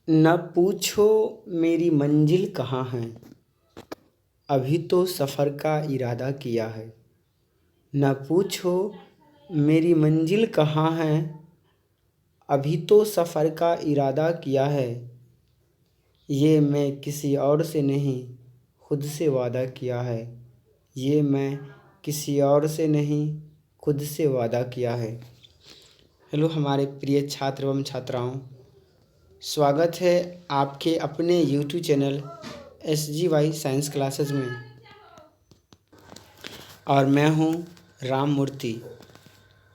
न पूछो मेरी मंजिल कहाँ है, अभी तो सफ़र का इरादा किया है। न पूछो मेरी मंजिल कहाँ है, अभी तो सफ़र का इरादा किया है। ये मैं किसी और से नहीं, खुद से वादा किया है। ये मैं किसी और से नहीं, खुद से वादा किया है। हेलो हमारे प्रिय छात्र एवं छात्राओं, स्वागत है आपके अपने YouTube channel SGY science classes में। और मैं हूं राम मूर्ति।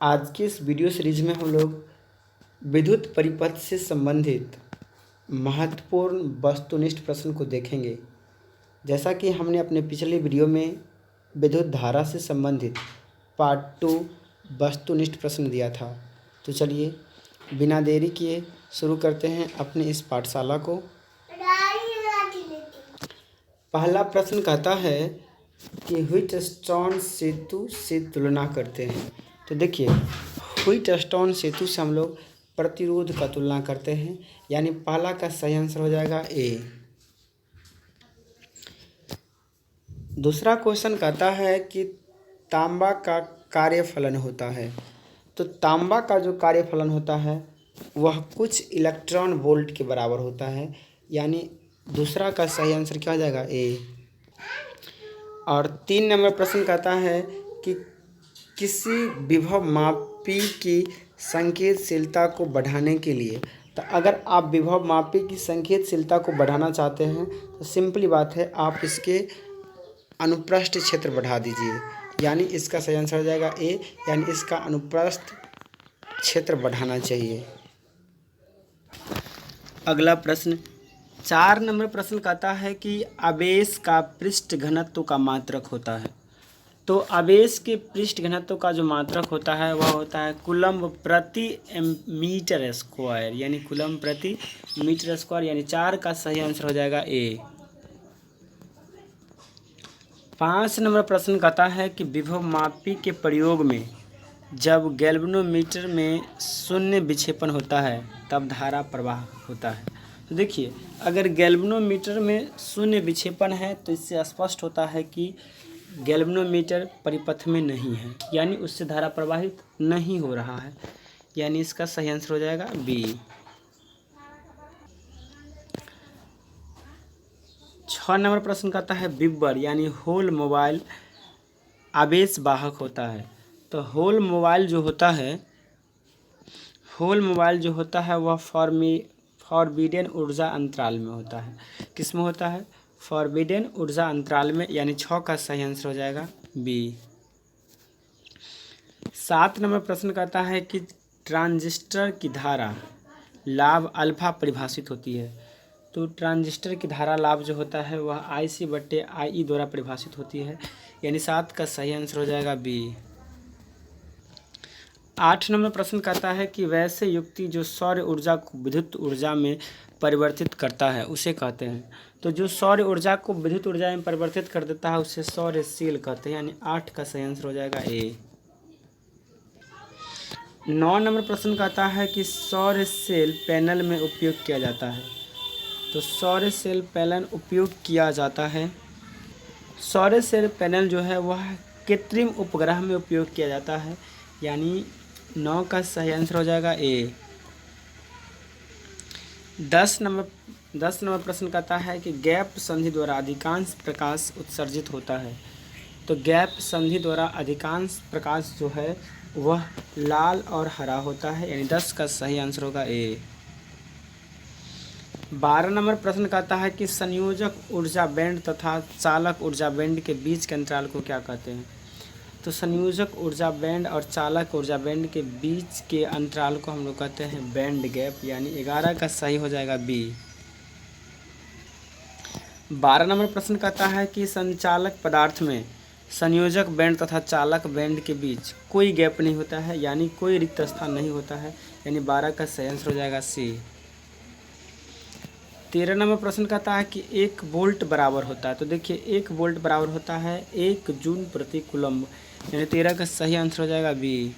आज की इस वीडियो सीरीज में हम लोग विद्युत परिपथ से संबंधित महत्वपूर्ण वस्तुनिष्ठ प्रश्न को देखेंगे। जैसा कि हमने अपने पिछले वीडियो में विद्युत धारा से संबंधित पार्ट 2 वस्तुनिष्ठ प्रश्न दिया था, तो चलिए बिना देरी किए शुरू करते हैं अपनी इस पाठशाला को। पहला प्रश्न कहता है कि व्हीटस्टोन सेतु से तुलना करते हैं। तो देखिए, व्हीटस्टोन सेतु से हम लोग प्रतिरोध का तुलना करते हैं, यानी पहला का सही आंसर हो जाएगा ए। दूसरा क्वेश्चन कहता है कि तांबा का कार्यफलन होता है। तो तांबा का जो कार्यफलन होता है वह कुछ इलेक्ट्रॉन वोल्ट के बराबर होता है, यानी दूसरा का सही आंसर क्या हो जाएगा ए। और 3 नंबर प्रश्न कहता है कि किसी विभव मापी की संकेतशीलता को बढ़ाने के लिए, तो अगर आप विभव मापी की संकेतशीलता को बढ़ाना चाहते हैं तो सिंपली बात है, आप इसके अनुप्रस्थ क्षेत्र बढ़ा दीजिए, यानी इसका सही आंसर हो जाएगा ए, यानी इसका अनुप्रस्थ क्षेत्र बढ़ाना चाहिए। अगला प्रश्न 4 नंबर प्रश्न कहता है कि आवेश का पृष्ठ घनत्व का मात्रक होता है। तो आवेश के पृष्ठ घनत्व का जो मात्रक होता है वह होता है कूलम्ब प्रति मीटर स्क्वायर, यानी कूलम्ब प्रति मीटर स्क्वायर, यानी 4 का सही आंसर हो जाएगा ए। 5 नंबर प्रश्न कहता है कि विभव मापी के प्रयोग में जब गैल्वेनोमीटर में शून्य विक्षेपण होता है तब धारा प्रवाह होता है। तो देखिए, अगर गैल्वेनोमीटर में शून्य विक्षेपण है तो इससे स्पष्ट होता है कि गैल्वेनोमीटर परिपथ में नहीं है, यानी उससे धारा प्रवाहित नहीं हो रहा है, यानी इसका सही आंसर हो जाएगा बी। 6 नंबर प्रश्न कहता है विब्बर यानी होल मोबाइल आवेश वाहक होता है। तो होल मोबाइल जो होता है वह फॉरबिडेन ऊर्जा अंतराल में होता है। किस में होता है? फॉरबिडेन ऊर्जा अंतराल में, यानी 6 का सही आंसर हो जाएगा बी। 7 नंबर प्रश्न कहता है कि ट्रांजिस्टर की धारा लाभ अल्फा परिभाषित होती है। तो ट्रांजिस्टर की धारा लाभ जो होता है वह IC/IE द्वारा परिभाषित होती है, यानी 7 का सही आंसर हो जाएगा बी। 8 नंबर प्रश्न कहता है कि वैसे युक्ति जो सौर ऊर्जा को विद्युत ऊर्जा में परिवर्तित करता है उसे कहते हैं। तो जो सौर ऊर्जा को विद्युत ऊर्जा में परिवर्तित कर देता है उसे सौरशील कहते हैं, यानी 8 का सही आंसर हो जाएगा ए। 9 नंबर प्रश्न कहता है कि सौर सेल पैनल में उपयोग किया जाता है। तो सौर सेल पैनल उपयोग किया जाता है, सौर सेल पैनल जो है वह कृत्रिम उपग्रह में उपयोग किया जाता है, यानी 9 का सही आंसर हो जाएगा ए। 10 नंबर प्रश्न कहता है कि गैप संधि द्वारा अधिकांश प्रकाश उत्सर्जित होता है। तो गैप संधि द्वारा अधिकांश प्रकाश जो है वह लाल और हरा होता है, यानी 10 का सही आंसर होगा ए। 12 नंबर प्रश्न कहता है कि संयोजक ऊर्जा बैंड तथा चालक ऊर्जा बैंड के बीच के अंतराल को क्या कहते हैं। तो संयोजक ऊर्जा बैंड और चालक ऊर्जा बैंड के बीच के अंतराल को हम लोग कहते हैं बैंड गैप, यानी 11 का सही हो जाएगा बी। 12 नंबर प्रश्न कहता है कि संचालक पदार्थ में संयोजक बैंड तथा चालक बैंड के बीच कोई गैप नहीं होता है, यानी कोई रिक्त स्थान नहीं होता है, यानी 12 का सही आंसर हो जाएगा सी। 13 नंबर प्रश्न कहता है कि 1 वोल्ट बराबर होता है। तो देखिए, 1 वोल्ट बराबर होता है 1 जूल प्रति कूलम्ब, यानी 13 का सही आंसर हो जाएगा बी।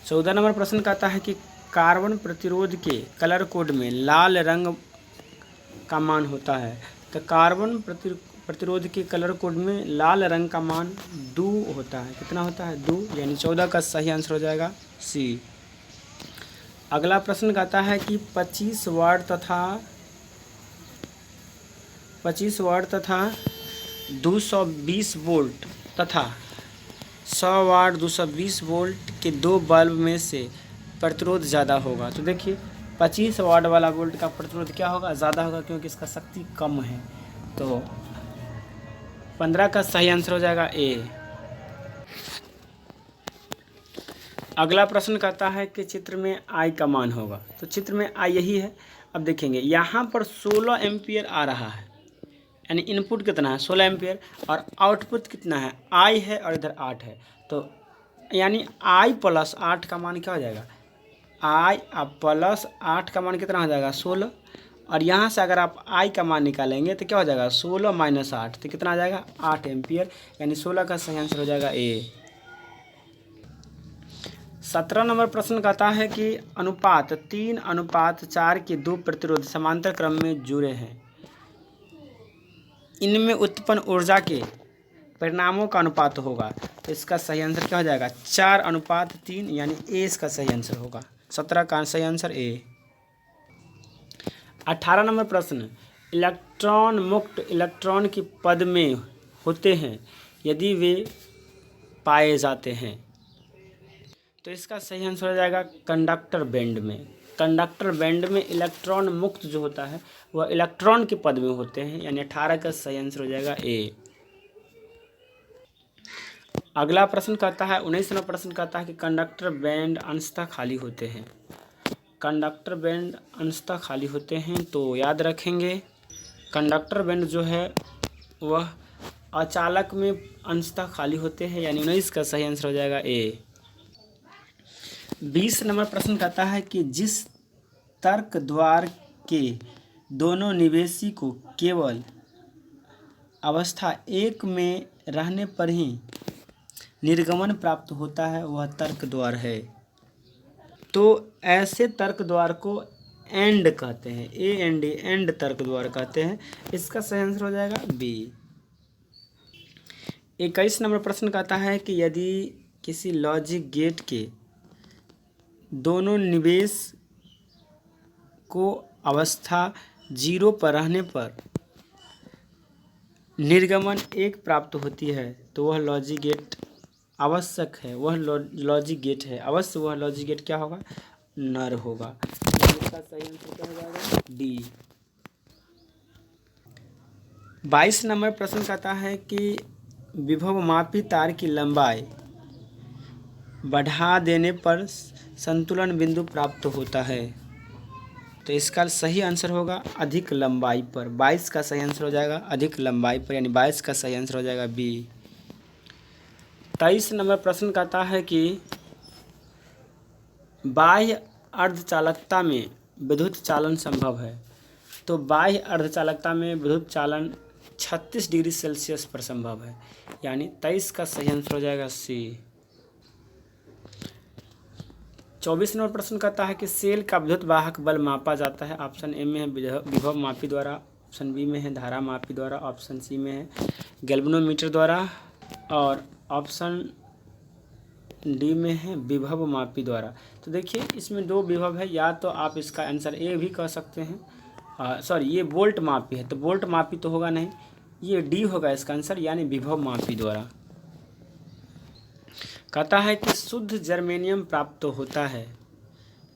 14 नंबर प्रश्न कहता है कि कार्बन प्रतिरोध के कलर कोड में लाल रंग का मान होता है? तो कार्बन प्रतिरोध के कलर कोड में लाल रंग का मान 2 होता है। कितना होता है? 2, यानी 14 का सही आंसर हो जाएगा सी। अगला प्रश्न कहता है कि 25 वाट तथा 220 वोल्ट तथा 100 वाट 220 वोल्ट के दो बल्ब में से प्रतिरोध ज़्यादा होगा। तो देखिए 25 वाट वाला वोल्ट का प्रतिरोध क्या होगा? ज़्यादा होगा, क्योंकि इसका शक्ति कम है। तो 15 का सही आंसर हो जाएगा ए। अगला प्रश्न कहता है कि चित्र में आई का मान होगा। तो चित्र में आई यही है। अब देखेंगे यहाँ पर 16 एम्पियर आ रहा है, यानी इनपुट कितना है? 16 एम्पियर, और आउटपुट कितना है? आई है और इधर 8 है। तो यानी आई प्लस 8 का मान क्या हो जाएगा? आई प्लस 8 का मान कितना हो जाएगा? 16। और यहाँ से अगर आप आई का मान निकालेंगे तो क्या हो जाएगा? 16 माइनस 8, तो कितना आ जाएगा? 8 एम्पियर, यानी 16 का सही आंसर हो जाएगा ए। 17 नंबर प्रश्न कहता है कि अनुपात 3:4 के दो प्रतिरोध समांतर क्रम में जुड़े हैं, इनमें उत्पन्न ऊर्जा के परिणामों का अनुपात होगा। तो इसका सही आंसर क्या हो जाएगा? 4:3, यानी ए इसका सही आंसर होगा। 17 का सही आंसर ए। 18 नंबर प्रश्न, इलेक्ट्रॉन मुक्त इलेक्ट्रॉन के पद में होते हैं यदि वे पाए जाते हैं। तो इसका सही आंसर हो जाएगा कंडक्टर बैंड में। कंडक्टर बैंड में इलेक्ट्रॉन मुक्त जो होता है वह इलेक्ट्रॉन के पद में होते हैं, यानी 18 का सही आंसर हो जाएगा ए। अगला प्रश्न कहता है 19वां प्रश्न कहता है कि कंडक्टर बैंड अंशतः खाली होते हैं। कंडक्टर बैंड अंशतः खाली होते हैं, तो याद रखेंगे कंडक्टर बैंड जो है वह अचालक में अंशतः खाली होते हैं, यानी 19 का सही आंसर हो जाएगा ए। 20 नंबर प्रश्न कहता है कि जिस तर्क द्वार के दोनों निवेशी को केवल अवस्था 1 में रहने पर ही निर्गमन प्राप्त होता है वह तर्क द्वार है। तो ऐसे तर्क द्वार को एंड कहते हैं, एंड तर्क द्वार कहते हैं। इसका सही आंसर हो जाएगा बी। 21 नंबर प्रश्न कहता है कि यदि किसी लॉजिक गेट के दोनों निवेश को अवस्था 0 पर रहने पर निर्गमन 1 प्राप्त होती है, तो वह लॉजिक गेट आवश्यक है, वह लॉजिक गेट है। अवश्य वह लॉजिक गेट क्या होगा? नर होगा। इसका सही आंसर क्या हो जाएगा? डी। 22 नंबर प्रश्न कहता है कि विभवमापी तार की लंबाई बढ़ा देने पर संतुलन बिंदु प्राप्त होता है। तो इसका सही आंसर होगा अधिक लंबाई पर। 22 का सही आंसर हो जाएगा अधिक लंबाई पर, यानी 22 का सही आंसर हो जाएगा बी। 23 नंबर प्रश्न कहता है कि बाह्य अर्धचालकता में विद्युत चालन संभव है। तो बाह्य अर्धचालकता में विद्युत चालन 36 डिग्री सेल्सियस पर संभव है, यानी 23 का सही आंसर हो जाएगा सी। 24 नंबर प्रश्न कहता है कि सेल का विद्युत वाहक बल मापा जाता है। ऑप्शन ए में है विभव मापी द्वारा, ऑप्शन बी में है धारा मापी द्वारा, ऑप्शन सी में है गैल्वेनोमीटर द्वारा, और ऑप्शन डी में है विभव मापी द्वारा। तो देखिए इसमें 2 विभव है, या तो आप इसका आंसर ए भी कह सकते हैं, सॉरी ये वोल्ट मापी है, तो वोल्ट मापी तो होगा नहीं, ये डी होगा इसका आंसर, यानी विभव मापी द्वारा। कहता है कि शुद्ध जर्मेनियम प्राप्त होता है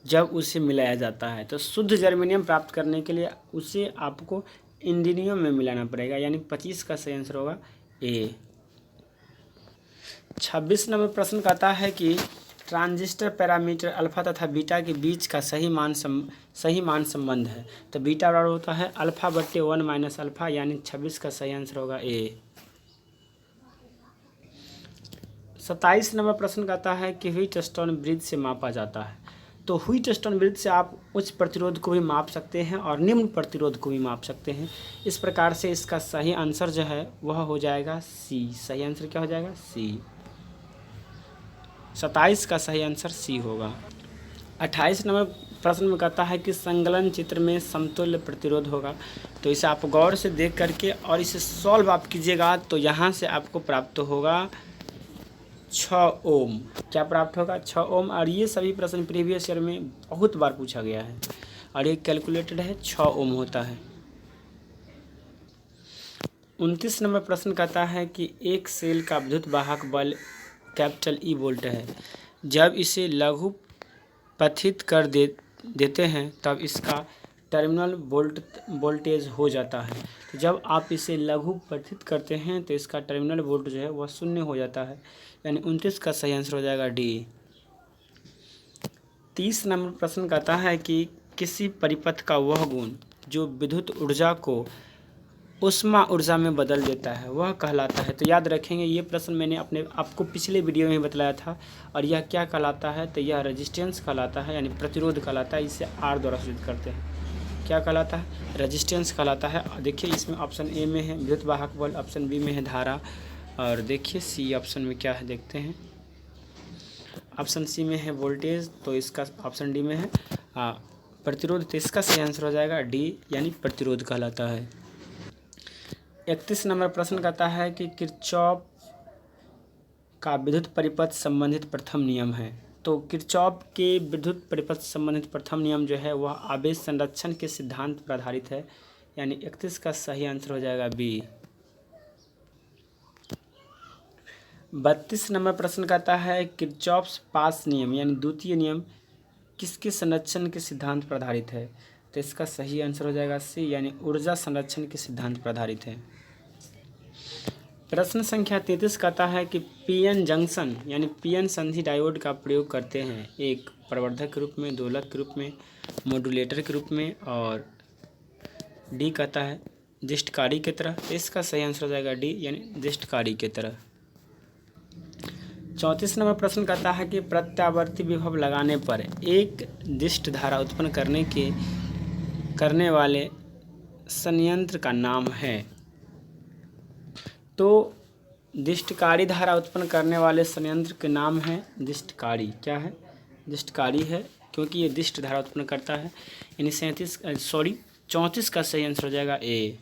जब उसे मिलाया जाता है। तो शुद्ध जर्मेनियम प्राप्त करने के लिए उसे आपको इंडिनियम में मिलाना पड़ेगा, यानी 25 का सही आंसर होगा ए। 26 नंबर प्रश्न कहता है कि ट्रांजिस्टर पैरामीटर अल्फा तथा बीटा के बीच का सही मान संबंध है। तो बीटा बराबर होता है अल्फा/1 माइनस अल्फा, यानी 26 का सही आंसर होगा ए। 27 नंबर प्रश्न कहता है कि व्हीटस्टोन ब्रिज से मापा जाता है। तो व्हीटस्टोन ब्रिज से आप उच्च प्रतिरोध को भी माप सकते हैं और निम्न प्रतिरोध को भी माप सकते हैं। इस प्रकार से इसका सही आंसर जो है वह हो जाएगा सी। सही आंसर क्या हो जाएगा? सी। 27 का सही आंसर सी होगा। 28 नंबर प्रश्न में कहता है कि संकलन चित्र में समतुल्य प्रतिरोध होगा। तो इसे आप गौर से देख करके और इसे सॉल्व आप कीजिएगा तो यहाँ से आपको प्राप्त होगा 6 ओम। क्या प्राप्त होगा? 6 ओम। और ये सभी प्रश्न प्रीवियस ईयर में बहुत बार पूछा गया है और ये कैलकुलेटेड है, 6 ओम होता है। 29 नंबर प्रश्न कहता है कि एक सेल का विद्युत वाहक बल कैपिटल ई वोल्ट है। जब इसे लघु पथित कर देते हैं तब इसका टर्मिनल वोल्टेज हो जाता है। तो जब आप इसे लघु पथित करते हैं तो इसका टर्मिनल वोल्ट जो है वह 0 हो जाता है, यानी 29 का सही आंसर हो जाएगा डी। 30 नंबर प्रश्न कहता है कि किसी परिपथ का वह गुण जो विद्युत ऊर्जा को ऊष्मा ऊर्जा में बदल देता है वह कहलाता है। तो याद रखेंगे, ये प्रश्न मैंने आपको पिछले वीडियो में बतलाया था। और यह क्या कहलाता है? तो यह रेजिस्टेंस कहलाता है, यानी प्रतिरोध कहलाता है। इसे आर द्वारा सूचित करते हैं। क्या कहलाता है? रेजिस्टेंस कहलाता है। और देखिए इसमें ऑप्शन ए में है विद्युत वाहक बल, ऑप्शन बी में है धारा, और देखिए सी ऑप्शन में क्या है देखते हैं। ऑप्शन सी में है वोल्टेज, तो इसका ऑप्शन डी में है प्रतिरोध। तो इसका सही आंसर हो जाएगा डी, यानी प्रतिरोध कहलाता है। 31 नंबर प्रश्न कहता है कि किरचॉफ का विद्युत परिपथ संबंधित प्रथम नियम है। तो किरचॉफ के विद्युत परिपथ संबंधित प्रथम नियम जो है वह आवेश संरक्षण के सिद्धांत पर आधारित है, यानी 31 का सही आंसर हो जाएगा बी। 32 नंबर प्रश्न कहता है किरचॉफ पास नियम यानी द्वितीय नियम किसके संरक्षण के सिद्धांत पर आधारित है? तो इसका सही आंसर हो जाएगा सी, यानी ऊर्जा संरक्षण के सिद्धांत पर आधारित है। प्रश्न संख्या 33 कहता है कि पीएन जंक्शन यानी पीएन संधि डायोड का प्रयोग करते हैं, एक प्रवर्धक के रूप में, दोलक के रूप में, मॉड्यूलेटर के रूप में, और डी कहता है दिष्टकारी की तरह। इसका सही आंसर हो जाएगा डी, यानी दिष्टकारी की तरह। 34 नंबर प्रश्न कहता है कि प्रत्यावर्ती विभव लगाने पर एक दिष्ट धारा उत्पन्न करने वाले संयंत्र का नाम है। तो दिष्टकारी धारा उत्पन्न करने वाले संयंत्र के नाम है दिष्टकारी। क्या है? दिष्टकारी है, क्योंकि ये दिष्ट धारा उत्पन्न करता है। यानी 34 का सही आंसर हो जाएगा ए।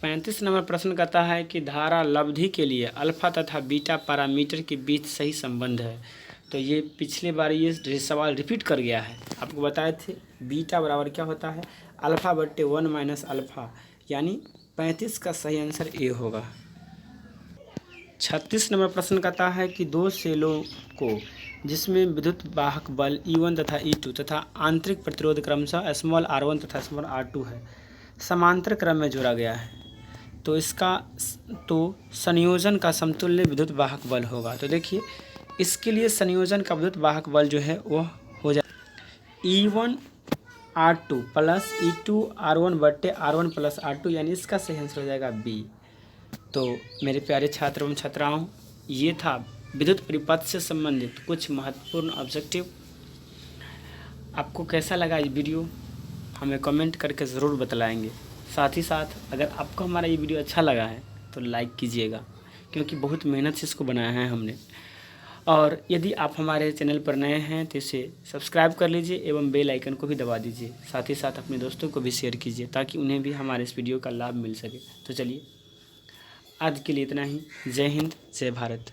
35 नंबर प्रश्न कहता है कि धारा लब्धि के लिए अल्फा तथा बीटा पैरामीटर के बीच सही संबंध है। तो ये पिछले बार ये सवाल रिपीट कर गया है, आपको बताए थे। बीटा बराबर क्या होता है? अल्फा बट्टे 1 माइनस अल्फा, यानी 35 का सही आंसर ए होगा। 36 नंबर प्रश्न कहता है कि दो सेलों को जिसमें विद्युत वाहक बल E1 तथा E2 तथा आंतरिक प्रतिरोध क्रमशः स्मॉल r1 तथा स्मॉल r2 है, समांतर क्रम में जोड़ा गया है। तो इसका संयोजन का समतुल्य विद्युत वाहक बल होगा। तो देखिए इसके लिए संयोजन का विद्युत वाहक बल जो है वह हो जाए E1 R2 plus E2 R1 बट्टे R1 प्लस R2, यानी इसका सही आंसर हो जाएगा बी। तो मेरे प्यारे छात्र एवं छात्राओं, ये था विद्युत परिपथ से संबंधित कुछ महत्वपूर्ण ऑब्जेक्टिव। आपको कैसा लगा ये वीडियो हमें कमेंट करके ज़रूर बतलाएंगे। साथ ही साथ अगर आपको हमारा ये वीडियो अच्छा लगा है तो लाइक कीजिएगा, क्योंकि बहुत मेहनत से इसको बनाया है हमने। और यदि आप हमारे चैनल पर नए हैं तो इसे सब्सक्राइब कर लीजिए एवं बेल आइकन को भी दबा दीजिए। साथ ही साथ अपने दोस्तों को भी शेयर कीजिए ताकि उन्हें भी हमारे इस वीडियो का लाभ मिल सके। तो चलिए आज के लिए इतना ही। जय हिंद, जय भारत।